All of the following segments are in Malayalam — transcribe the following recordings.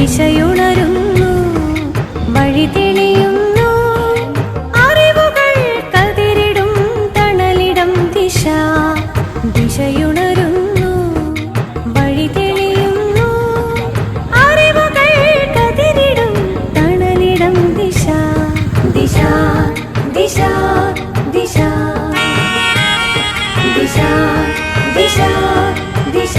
ദിശയുണരുന്നു വഴി തെളിയുന്നു അറിവുകൾ കതിരിടും തണലിടം ദിശ ദിശയുണരുന്നു വഴി തെളിയുന്നു അറിവുകൾ കതിരിടും തണലിടം ദിശ ദിശ ദിശ ദിശ ദിശ ദിശ ദിശ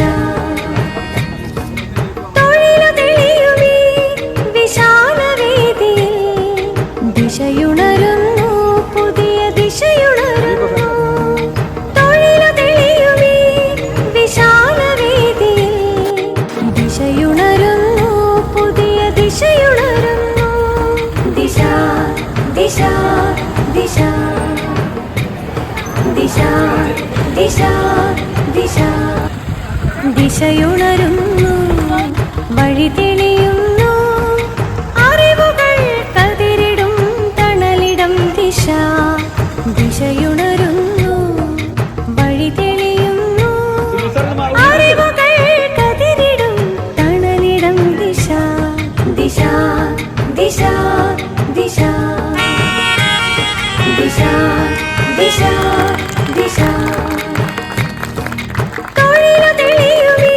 ദിശയുണരുന്നു പുതിയ ദിശയുണരുന്നു തൊഴിലു തെളിയുമീ വിശാലവേദിയിൽ ദിശയുണരുന്നു പുതിയ ദിശയുണരുന്നു ദിശ ദിശ ദിശ ദിശ ദിശ ദിശ ദിശയുണരുന്നു വഴി തെളിയുന്നു അറിവുകൾ കതിരിടും തണലിടം ദിശ ദിശയുണരുന്നു വഴി തെളിയുന്നു അറിവുകൾ കതിരിടും തണലിടം ദിശ ദിശ ദിശ ദിശ ദിശ ദിശ ദിശ തൊഴിലു തെളിയുമീ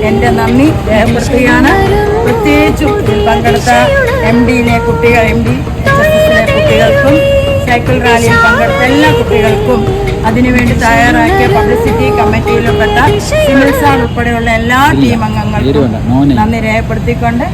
എൻ്റെ നന്ദി രേഖപ്പെടുത്തുകയാണ്. പ്രത്യേകിച്ചും ഇതിൽ പങ്കെടുത്ത MD കുട്ടികൾക്കും സൈക്കിൾ റാലിയിൽ പങ്കെടുത്ത എല്ലാ കുട്ടികൾക്കും അതിനുവേണ്ടി തയ്യാറാക്കിയ പബ്ലിസിറ്റി കമ്മിറ്റിയിൽപ്പെട്ട സിമിൽ സാർ ഉൾപ്പെടെയുള്ള എല്ലാ ടീം അംഗങ്ങൾക്കും നന്ദി രേഖപ്പെടുത്തിക്കൊണ്ട്